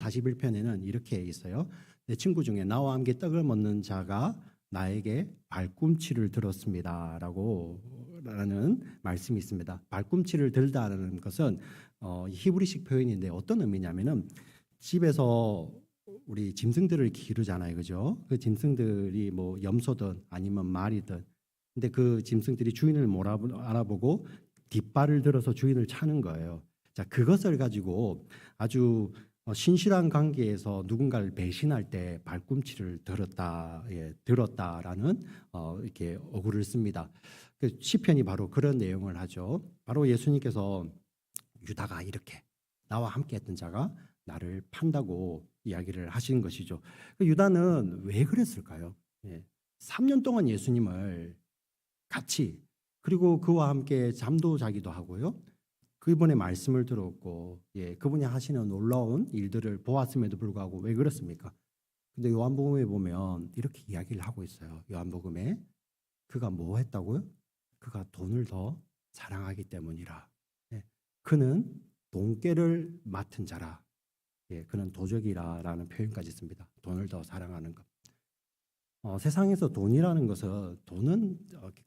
41편에는 이렇게 있어요. 내 친구 중에 나와 함께 떡을 먹는 자가 나에게 발꿈치를 들었습니다. 라는 말씀이 있습니다. 발꿈치를 들다라는 것은 히브리식 표현인데 어떤 의미냐면은 집에서 우리 짐승들을 기르잖아요. 그죠? 그 짐승들이 뭐 염소든 아니면 말이든 근데 그 짐승들이 주인을 못 알아보고 뒷발을 들어서 주인을 차는 거예요. 자, 그것을 가지고 아주 신실한 관계에서 누군가를 배신할 때 발꿈치를 들었다라는 이렇게 어구를 씁니다. 그 시편이 바로 그런 내용을 하죠. 바로 예수님께서 유다가 이렇게 나와 함께했던 자가 나를 판다고 이야기를 하신 것이죠. 그 유다는 왜 그랬을까요? 3년 동안 예수님을 같이 그리고 그와 함께 잠도 자기도 하고요. 그분의 말씀을 들었고 그분이 하시는 놀라운 일들을 보았음에도 불구하고 왜 그렇습니까? 근데 요한복음에 보면 이렇게 이야기를 하고 있어요. 요한복음에 그가 뭐 했다고요? 그가 돈을 더 사랑하기 때문이라. 그는 돈깨를 맡은 자라. 그는 도적이라라는 표현까지 씁니다. 돈을 더 사랑하는 것. 세상에서 돈은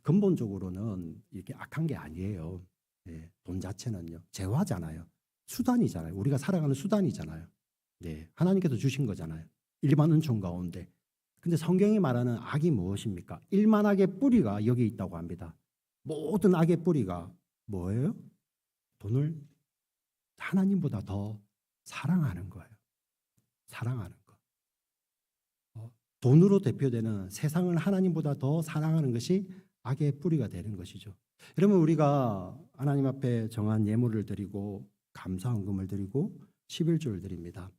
근본적으로는 이렇게 악한 게 아니에요. 돈 자체는요 재화잖아요. 수단이잖아요. 우리가 살아가는 수단이잖아요. 하나님께서 주신 거잖아요. 일반 은총 가운데. 근데 성경이 말하는 악이 무엇입니까? 일만악의 뿌리가 여기 있다고 합니다. 모든 악의 뿌리가 뭐예요? 돈을 하나님보다 더 사랑하는 거예요. 사랑하는 거. 돈으로 대표되는 세상을 하나님보다 더 사랑하는 것이 악의 뿌리가 되는 것이죠. 여러분 우리가 하나님 앞에 정한 예물을 드리고 감사헌금을 드리고 11조를 드립니다.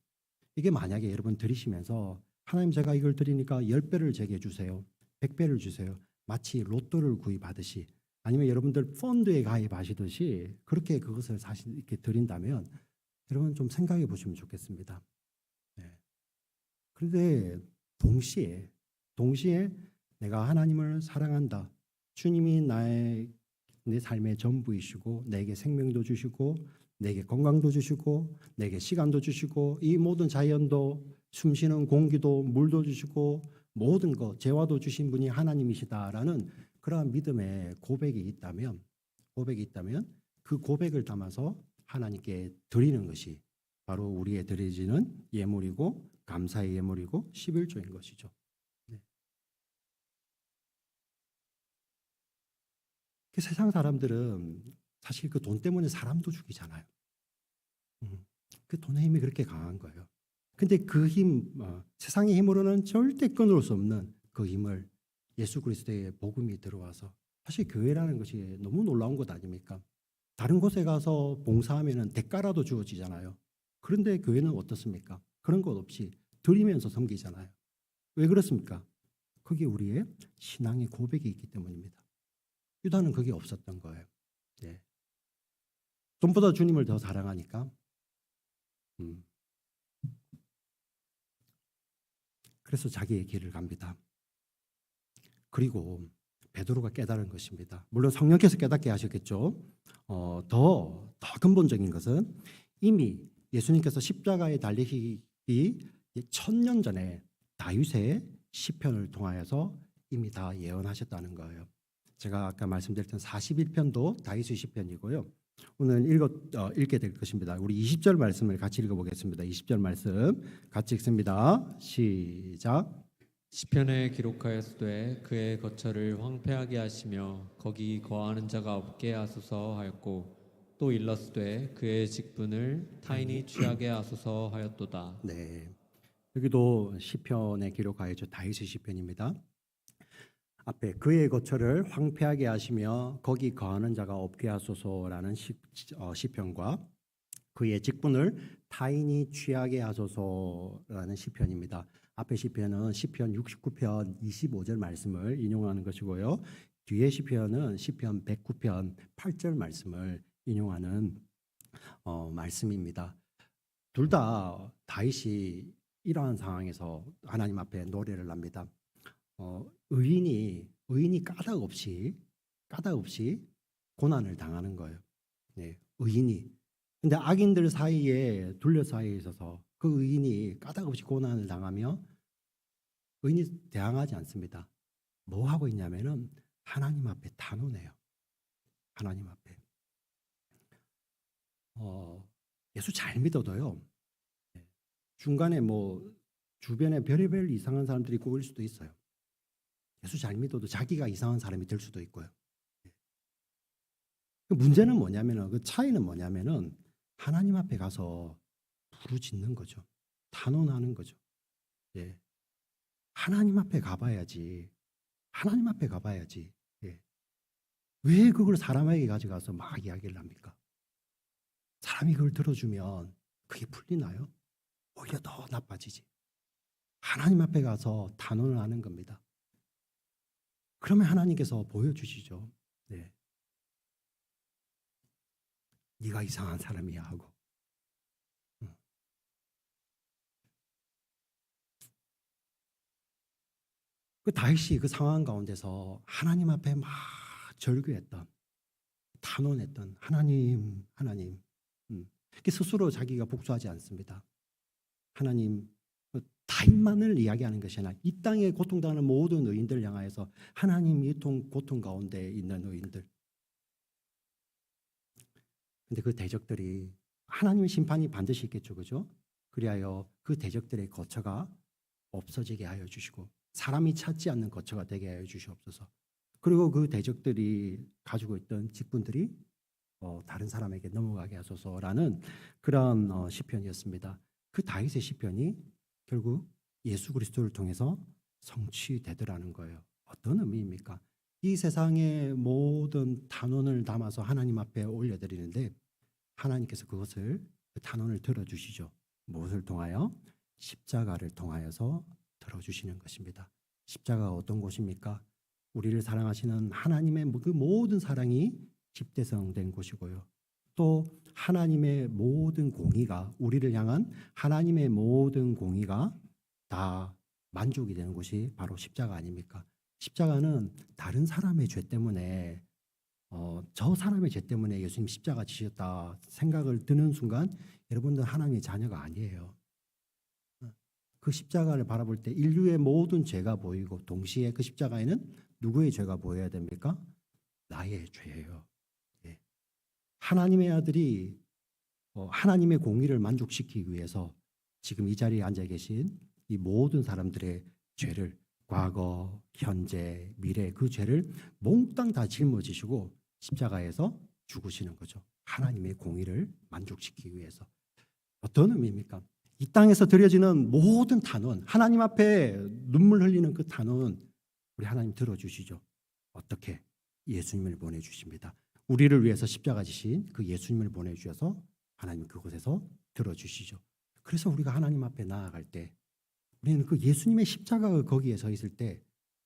이게 만약에 여러분 드리시면서 하나님 제가 이걸 드리니까 10배를 제게 주세요. 100배를 주세요. 마치 로또를 구입하듯이 아니면 여러분들 펀드에 가입하시듯이 그렇게 그것을 사실 이렇게 드린다면 여러분 좀 생각해 보시면 좋겠습니다. 그런데 동시에 내가 하나님을 사랑한다. 주님이 내 삶의 전부이시고 내게 생명도 주시고 내게 건강도 주시고 내게 시간도 주시고 이 모든 자연도 숨쉬는 공기도 물도 주시고 모든 것 재화도 주신 분이 하나님이시다라는 그러한 믿음의 고백이 있다면 그 고백을 담아서 하나님께 드리는 것이 바로 우리의 드려지는 예물이고 감사의 예물이고 11조인 것이죠. 세상 사람들은 사실 그 돈 때문에 사람도 죽이잖아요. 그 돈의 힘이 그렇게 강한 거예요. 근데 그 힘, 세상의 힘으로는 절대 끊을 수 없는 그 힘을 예수 그리스도의 복음이 들어와서 사실 교회라는 것이 너무 놀라운 것 아닙니까? 다른 곳에 가서 봉사하면 대가라도 주어지잖아요. 그런데 교회는 어떻습니까? 그런 것 없이 드리면서 섬기잖아요. 왜 그렇습니까? 그게 우리의 신앙의 고백이 있기 때문입니다. 유다는 그게 없었던 거예요. 돈보다 주님을 더 사랑하니까. 그래서 자기의 길을 갑니다. 그리고 베드로가 깨달은 것입니다. 물론 성령께서 깨닫게 하셨겠죠. 더 근본적인 것은 이미 예수님께서 십자가에 달리기 1000년 전에 다윗의 시편을 통하여서 이미 다 예언하셨다는 거예요. 제가 아까 말씀드렸던 41편도 다윗의 시편이고요. 오늘 읽게 될 것입니다. 우리 20절 말씀을 같이 읽어보겠습니다. 20절 말씀 같이 읽습니다. 시작. 시편에 기록하였으되 그의 거처를 황폐하게 하시며 거기 거하는 자가 없게 하소서 하였고 또 일렀으되 그의 직분을 타인이 취하게 하소서 하였도다. 네, 여기도 시편에 기록하여져 다윗의 시편입니다. 앞에 그의 거처를 황폐하게 하시며 거기 거하는 자가 없게 하소서라는 시편과 그의 직분을 타인이 취하게 하소서라는 시편입니다. 앞에 시편은 시편 69편 25절 말씀을 인용하는 것이고요. 뒤에 시편은 시편 109편 8절 말씀을 인용하는 말씀입니다. 둘 다 다윗이 이러한 상황에서 하나님 앞에 노래를 합니다. 의인이 까닭 없이 고난을 당하는 거예요. 의인이. 근데 악인들 사이에 둘러싸여 있어서 그 의인이 까닭없이 고난을 당하며 의인이 대항하지 않습니다. 뭐 하고 있냐면은 하나님 앞에 탄원해요. 하나님 앞에. 예수 잘 믿어도요. 중간에 뭐 주변에 별의별 이상한 사람들이 꼬일 수도 있어요. 예수 잘 믿어도 자기가 이상한 사람이 될 수도 있고요. 그 문제는 뭐냐면은 그 차이는 뭐냐면은 하나님 앞에 가서 부르짖는 거죠. 탄원하는 거죠. 예. 하나님 앞에 가봐야지. 하나님 앞에 가봐야지. 예. 왜 그걸 사람에게 가져가서 막 이야기를 합니까? 사람이 그걸 들어주면 그게 풀리나요? 오히려 더 나빠지지. 하나님 앞에 가서 단언을 하는 겁니다. 그러면 하나님께서 보여주시죠. 네. 네가 이상한 사람이야 하고. 그 다윗이 그 상황 가운데서 하나님 앞에 막 절규했던, 탄원했던 하나님. 스스로 자기가 복수하지 않습니다. 하나님, 타인만을 이야기하는 것이 아니라 이 땅에 고통당하는 모든 의인들 향하여서 하나님 이 고통 가운데 있는 의인들. 근데 그 대적들이 하나님의 심판이 반드시 있겠죠, 그죠? 그리하여 그 대적들의 거처가 없어지게 하여 주시고 사람이 찾지 않는 거처가 되게 하여 주시옵소서. 그리고 그 대적들이 가지고 있던 직분들이 다른 사람에게 넘어가게 하소서라는 그런 시편이었습니다. 그 다윗의 시편이 결국 예수 그리스도를 통해서 성취되더라는 거예요. 어떤 의미입니까? 이 세상의 모든 탄원을 담아서 하나님 앞에 올려드리는데 하나님께서 그것을 그 탄원을 들어주시죠. 무엇을 통하여? 십자가를 통하여서 들어주시는 것입니다. 십자가가 어떤 곳입니까? 우리를 사랑하시는 하나님의 그 모든 사랑이 집대성된 곳이고요. 또 하나님의 모든 공의가 우리를 향한 하나님의 모든 공의가 다 만족이 되는 곳이 바로 십자가 아닙니까? 십자가는 다른 사람의 죄 때문에 저 사람의 죄 때문에 예수님 십자가 지셨다 생각을 드는 순간 여러분들 하나님의 자녀가 아니에요. 그 십자가를 바라볼 때 인류의 모든 죄가 보이고 동시에 그 십자가에는 누구의 죄가 보여야 됩니까? 나의 죄예요. 예. 하나님의 아들이 하나님의 공의를 만족시키기 위해서 지금 이 자리에 앉아 계신 이 모든 사람들의 죄를 과거, 현재, 미래 그 죄를 몽땅 다 짊어지시고 십자가에서 죽으시는 거죠. 하나님의 공의를 만족시키기 위해서. 어떤 의미입니까? 이 땅에서 드려지는 모든 탄원, 하나님 앞에 눈물 흘리는 그 탄원 우리 하나님 들어주시죠. 어떻게? 예수님을 보내주십니다. 우리를 위해서 십자가 지신 그 예수님을 보내주셔서 하나님 그곳에서 들어주시죠. 그래서 우리가 하나님 앞에 나아갈 때 우리는 그 예수님의 십자가가 거기에 서 있을 때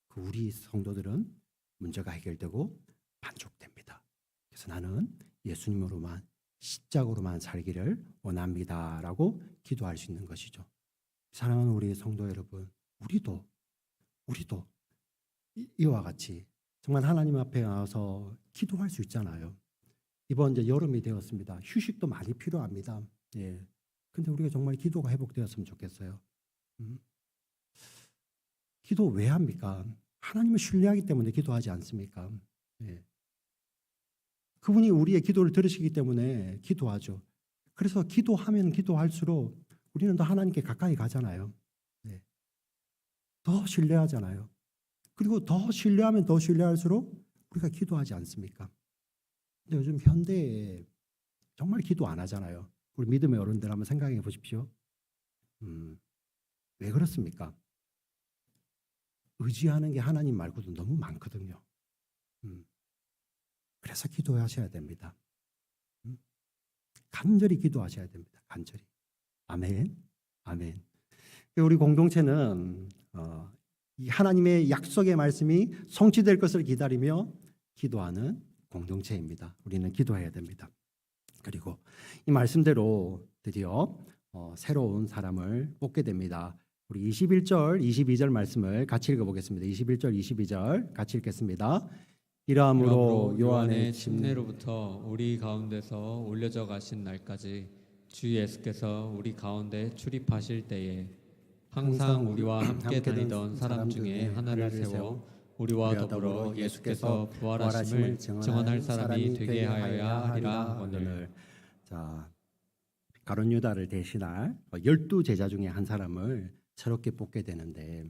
그 우리 성도들은 문제가 해결되고 만족됩니다. 그래서 나는 예수님으로만 십자가로만 살기를 원합니다라고 기도할 수 있는 것이죠. 사랑하는 우리 성도 여러분, 우리도 이와 같이 정말 하나님 앞에 나와서 기도할 수 있잖아요. 이번 이제 여름이 되었습니다. 휴식도 많이 필요합니다. 예. 근데 우리가 정말 기도가 회복되었으면 좋겠어요. 기도 왜 합니까? 하나님을 신뢰하기 때문에 기도하지 않습니까? 예. 그분이 우리의 기도를 들으시기 때문에 기도하죠. 그래서 기도하면 기도할수록 우리는 더 하나님께 가까이 가잖아요. 네. 더 신뢰하잖아요. 그리고 더 신뢰하면 더 신뢰할수록 우리가 기도하지 않습니까? 근데 요즘 현대에 정말 기도 안 하잖아요. 우리 믿음의 어른들 한번 생각해 보십시오. 왜 그렇습니까? 의지하는 게 하나님 말고도 너무 많거든요. 그래서 기도하셔야 됩니다. 간절히 기도하셔야 됩니다. 간절히. 아멘. 아멘. 우리 공동체는 이 하나님의 약속의 말씀이 성취될 것을 기다리며 기도하는 공동체입니다. 우리는 기도해야 됩니다. 그리고 이 말씀대로 드디어 새로운 사람을 뽑게 됩니다. 우리 21절, 22절 말씀을 같이 읽어보겠습니다. 21절, 22절 같이 읽겠습니다. 이러함으로 요한의 침례 침례로부터 우리 가운데서 올려져 가신 날까지 주 예수께서 우리 가운데 출입하실 때에 항상 우리와 함께 다니던 사람 중에 하나를 세워 우리와 더불어 예수께서 부활하심을 증언할 사람이 되게 하여야 하리라 하거늘. 자, 가룟 유다를 대신할 12 제자 중에 한 사람을 새롭게 뽑게 되는데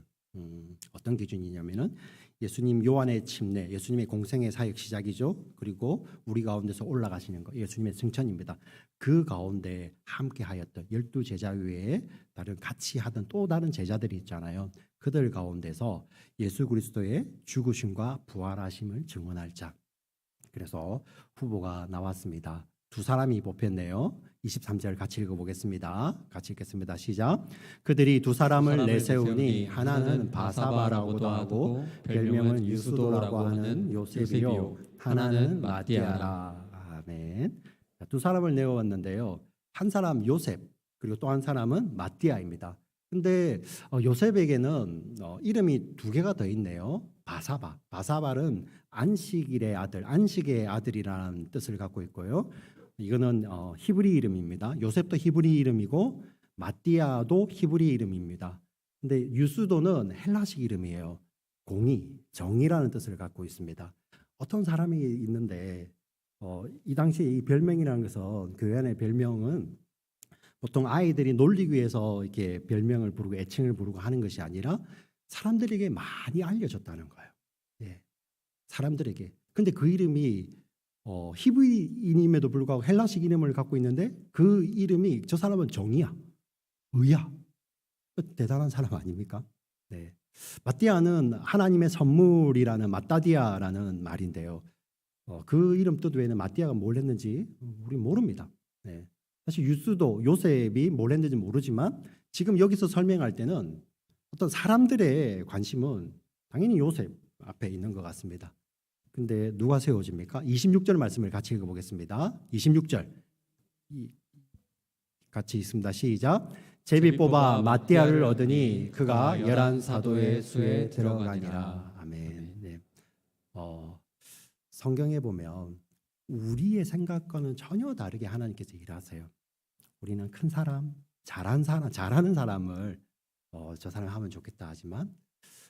어떤 기준이냐면은 예수님 요한의 침례, 예수님의 공생의 사역 시작이죠. 그리고 우리 가운데서 올라가시는 거, 예수님의 승천입니다. 그 가운데 함께 하였던 12 제자 외에 다른 같이 하던 또 다른 제자들이 있잖아요. 그들 가운데서 예수 그리스도의 죽으심과 부활하심을 증언할 자. 그래서 후보가 나왔습니다. 두 사람이 뽑혔네요. 23절 같이 읽어보겠습니다. 같이 읽겠습니다. 시작. 그들이 두 사람을 내세우니 하나는 바사바라고도 하고 별명은 유수도라고 하는 요셉이요 하나는 마띠아라. 아멘. 두 사람을 내어왔는데요. 한 사람 요셉 그리고 또 한 사람은 마띠아입니다. 근데 요셉에게는 이름이 두 개가 더 있네요. 바사바. 바사바는 안식일의 아들, 안식의 아들이라는 뜻을 갖고 있고요. 이거는 히브리 이름입니다. 요셉도 히브리 이름이고 마띠아도 히브리 이름입니다. 근데 유수도는 헬라식 이름이에요. 공의, 정의라는 뜻을 갖고 있습니다. 어떤 사람이 있는데 이 당시에 이 별명이라는 것은 교회 안의 별명은 보통 아이들이 놀리기 위해서 이렇게 별명을 부르고 애칭을 부르고 하는 것이 아니라 사람들에게 많이 알려졌다는 거예요. 예, 사람들에게. 근데 그 이름이 히브리인임에도 불구하고 헬라식 이름을 갖고 있는데 그 이름이 저 사람은 정의야, 의야. 대단한 사람 아닙니까? 네. 마띠아는 하나님의 선물이라는 마따디아라는 말인데요. 그 이름 뜻 외에는 마띠아가 뭘 했는지 우리 모릅니다. 네. 사실 유스도 요셉이 뭘 했는지 모르지만 지금 여기서 설명할 때는 어떤 사람들의 관심은 당연히 요셉 앞에 있는 것 같습니다. 근데 누가 세워집니까? 26절 말씀을 같이 읽어보겠습니다. 26절 같이 있습니다. 시작. 제비 뽑아 마띠아를 얻으니 그가 11 사도의 수에 들어가니라. 아멘. 네. 성경에 보면 우리의 생각과는 전혀 다르게 하나님께서 일하세요. 우리는 큰 사람, 잘하는 사람을 저 사람 하면 좋겠다 하지만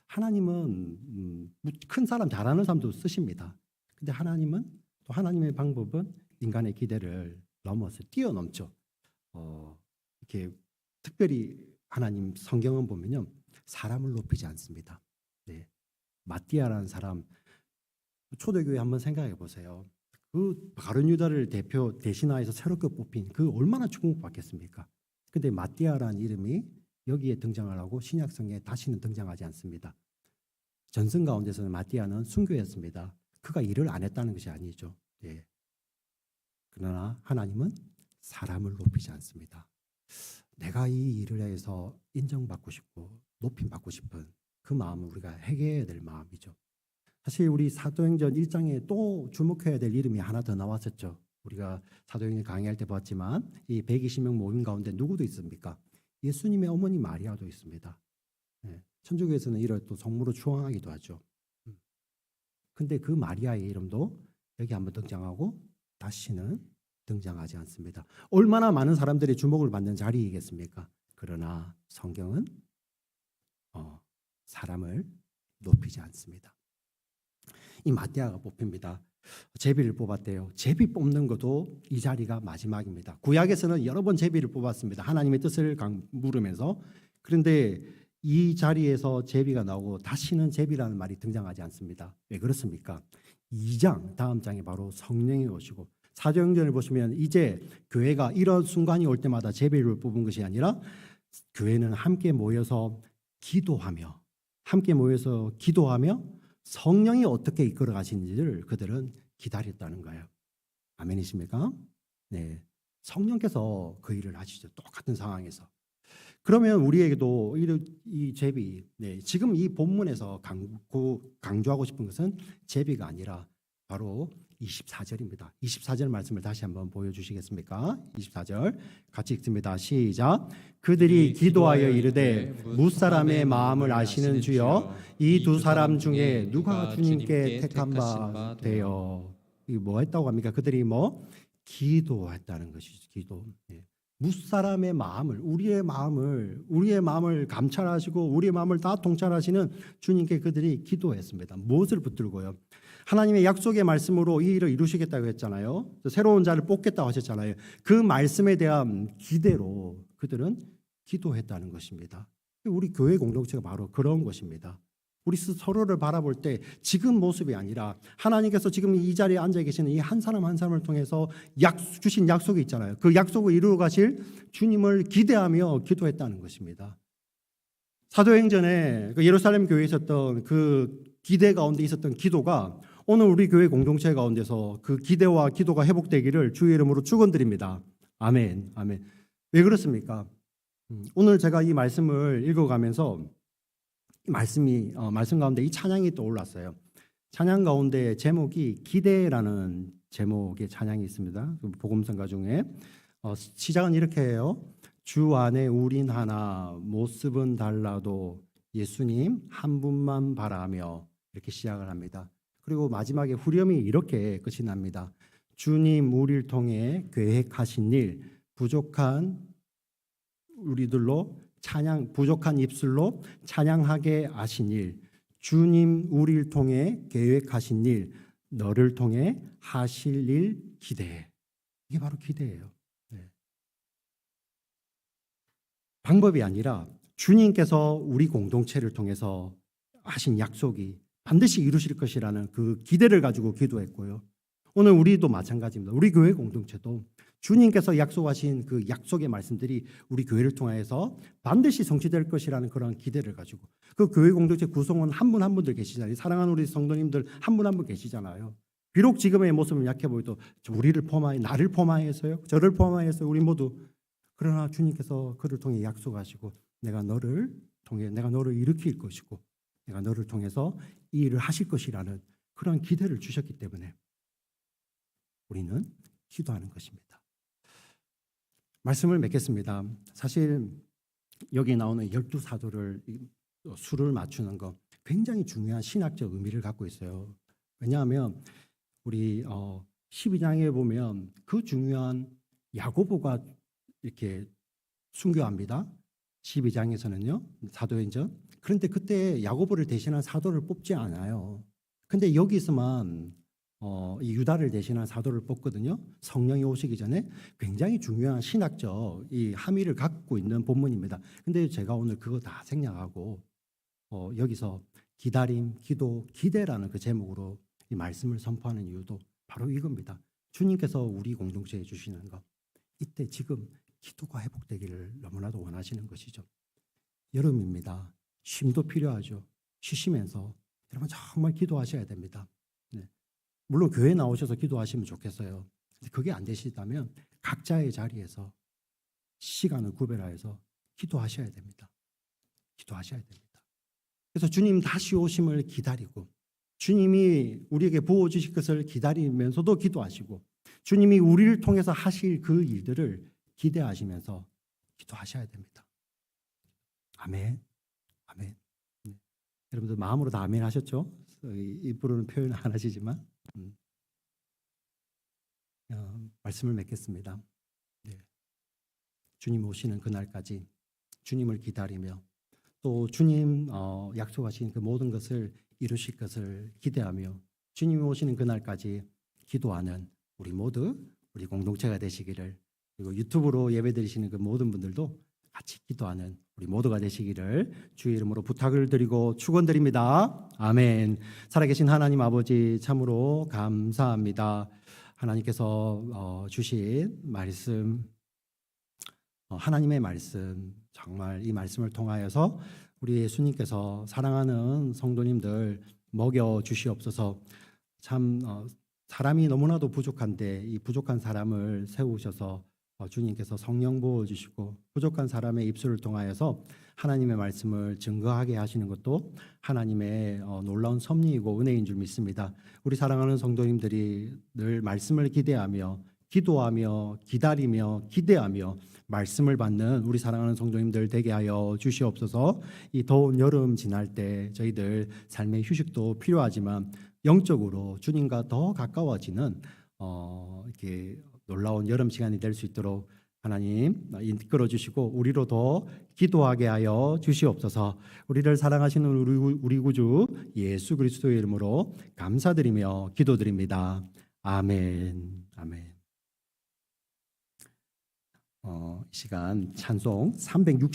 하나님은 큰 사람, 잘하는 사람도 쓰십니다. 근데 하나님은 또 하나님의 방법은 인간의 기대를 넘어서 뛰어넘죠. 이렇게 특별히 하나님 성경은 보면요, 사람을 높이지 않습니다. 네. 마띠아라는 사람, 초대교회 한번 생각해 보세요. 그 가룟 유다를 대신하여서 새롭게 뽑힌 그 얼마나 축복받겠습니까? 근데 마띠아라는 이름이 여기에 등장을 하고 신약성에 다시는 등장하지 않습니다. 전승 가운데서는 마띠아는 순교했습니다. 그가 일을 안 했다는 것이 아니죠. 예. 그러나 하나님은 사람을 높이지 않습니다. 내가 이 일을 해서 인정받고 싶고 높임받고 싶은 그 마음을 우리가 해결해야 될 마음이죠. 사실 우리 사도행전 1장에 또 주목해야 될 이름이 하나 더 나왔었죠. 우리가 사도행전 강의할 때 봤지만 이 120명 모임 가운데 누구도 있습니까? 예수님의 어머니 마리아도 있습니다. 예. 천주교에서는 이를 또 성모로 추앙하기도 하죠. 근데 그 마리아의 이름도 여기 한번 등장하고 다시는 등장하지 않습니다. 얼마나 많은 사람들이 주목을 받는 자리이겠습니까? 그러나 성경은 사람을 높이지 않습니다. 이 마띠아가 뽑힙니다. 제비를 뽑았대요. 제비 뽑는 것도 이 자리가 마지막입니다. 구약에서는 여러 번 제비를 뽑았습니다. 하나님의 뜻을 물으면서. 그런데 이 자리에서 제비가 나오고 다시는 제비라는 말이 등장하지 않습니다. 왜 그렇습니까? 2장 다음 장에 바로 성령이 오시고 사도행전을 보시면 이제 교회가 이런 순간이 올 때마다 제비를 뽑은 것이 아니라 교회는 함께 모여서 기도하며 성령이 어떻게 이끌어 가시는지를 그들은 기다렸다는 거예요. 아멘이십니까? 네, 성령께서 그 일을 하시죠. 똑같은 상황에서. 그러면 우리에게도 이 제비, 네, 지금 이 본문에서 강조하고 싶은 것은 제비가 아니라 바로 24절입니다. 24절 말씀을 다시 한번 보여주시겠습니까? 24절 같이 읽습니다. 시작. 그들이 기도하여 이르되 무사람의 마음을 아시는 주여 이 두 사람 중에 누가 주님께 택한 바 되어. 이게 뭐 했다고 합니까? 그들이 기도했다는 것이죠. 기도. 네. 무사람의 마음을, 우리의 마음을 감찰하시고 우리의 마음을 다 통찰하시는 주님께 그들이 기도했습니다. 무엇을 붙들고요? 하나님의 약속의 말씀으로 이 일을 이루시겠다고 했잖아요. 새로운 자를 뽑겠다고 하셨잖아요. 그 말씀에 대한 기대로 그들은 기도했다는 것입니다. 우리 교회 공동체가 바로 그런 것입니다. 우리 서로를 바라볼 때 지금 모습이 아니라 하나님께서 지금 이 자리에 앉아 계시는 이 한 사람 한 사람을 통해서 주신 약속이 있잖아요. 그 약속을 이루어 가실 주님을 기대하며 기도했다는 것입니다. 사도행전에 그 예루살렘 교회에 있었던 그 기대 가운데 있었던 기도가 오늘 우리 교회 공동체 가운데서 그 기대와 기도가 회복되기를 주의 이름으로 축원드립니다. 아멘. 아멘. 왜 그렇습니까? 오늘 제가 이 말씀을 읽어가면서 말씀 가운데 이 찬양이 떠올랐어요. 찬양 가운데 제목이 기대라는 제목의 찬양이 있습니다. 복음성가 중에 시작은 이렇게 해요. 주 안에 우린 하나 모습은 달라도 예수님 한 분만 바라며 이렇게 시작을 합니다. 그리고 마지막에 후렴이 이렇게 끝이 납니다. 주님 우리를 통해 계획하신 일 부족한 우리들로 부족한 입술로 찬양하게 하신 일, 주님 우리를 통해 계획하신 일, 너를 통해 하실 일 기대해. 이게 바로 기대예요. 네. 방법이 아니라 주님께서 우리 공동체를 통해서 하신 약속이 반드시 이루실 것이라는 그 기대를 가지고 기도했고요. 오늘 우리도 마찬가지입니다. 우리 교회 공동체도 주님께서 약속하신 그 약속의 말씀들이 우리 교회를 통해서 반드시 성취될 것이라는 그런 기대를 가지고 그 교회 공동체 구성원 한 분 한 분들 계시잖아요. 사랑하는 우리 성도님들 한 분 한 분 계시잖아요. 비록 지금의 모습은 약해 보여도 우리를 포함하여 나를 포함하여서요. 저를 포함하여서 우리 모두 그러나 주님께서 그를 통해 약속하시고 내가 너를 일으킬 것이고 내가 너를 통해서 이 일을 하실 것이라는 그런 기대를 주셨기 때문에 우리는 기도하는 것입니다. 말씀을 맺겠습니다. 사실 여기 나오는 12사도를 수를 맞추는 거 굉장히 중요한 신학적 의미를 갖고 있어요. 왜냐하면 우리 12장에 보면 그 중요한 야고보가 이렇게 순교합니다. 12장에서는요. 사도행전. 그런데 그때 야고보를 대신한 사도를 뽑지 않아요. 근데 여기서만 이 유다를 대신한 사도를 뽑거든요. 성령이 오시기 전에 굉장히 중요한 신학적 이 함의를 갖고 있는 본문입니다. 근데 제가 오늘 그거 다 생략하고 여기서 기다림, 기도, 기대라는 그 제목으로 이 말씀을 선포하는 이유도 바로 이겁니다. 주님께서 우리 공동체에 주시는 것, 이때 지금 기도가 회복되기를 너무나도 원하시는 것이죠. 여름입니다. 쉼도 필요하죠. 쉬시면서 여러분 정말 기도하셔야 됩니다. 네. 물론 교회 나오셔서 기도하시면 좋겠어요. 그게 안 되시다면 각자의 자리에서 시간을 구별하여서 기도하셔야 됩니다. 기도하셔야 됩니다. 그래서 주님 다시 오심을 기다리고 주님이 우리에게 부어주실 것을 기다리면서도 기도하시고 주님이 우리를 통해서 하실 그 일들을 기대하시면서 기도하셔야 됩니다. 아멘. 아멘. 네. 여러분들 마음으로 다 아멘 하셨죠? 입으로는 표현 안 하시지만 말씀을 맺겠습니다. 네. 주님 오시는 그날까지 주님을 기다리며 또 주님 약속하신 그 모든 것을 이루실 것을 기대하며 주님이 오시는 그날까지 기도하는 우리 모두 우리 공동체가 되시기를, 그리고 유튜브로 예배드리시는 그 모든 분들도 같이 기도하는 우리 모두가 되시기를 주의 이름으로 부탁을 드리고 축원드립니다. 아멘. 살아계신 하나님 아버지 참으로 감사합니다. 하나님께서 주신 말씀, 하나님의 말씀, 정말 이 말씀을 통하여서 우리 예수님께서 사랑하는 성도님들 먹여 주시옵소서. 참 사람이 너무나도 부족한데 이 부족한 사람을 세우셔서 주님께서 성령 부어주시고 부족한 사람의 입술을 통하여서 하나님의 말씀을 증거하게 하시는 것도 하나님의 놀라운 섭리이고 은혜인 줄 믿습니다. 우리 사랑하는 성도님들이 늘 말씀을 기대하며 기도하며 기다리며 기대하며 말씀을 받는 우리 사랑하는 성도님들 되게 하여 주시옵소서. 이 더운 여름 지날 때 저희들 삶의 휴식도 필요하지만 영적으로 주님과 더 가까워지는 이렇게 놀라운 여름 시간이 될 수 있도록 하나님 이끌어 주시고 우리로 더 기도하게 하여 주시옵소서. 우리를 사랑하시는 우리 구주 예수 그리스도의 이름으로 감사드리며 기도드립니다. 아멘. 아멘. 이 시간 찬송 360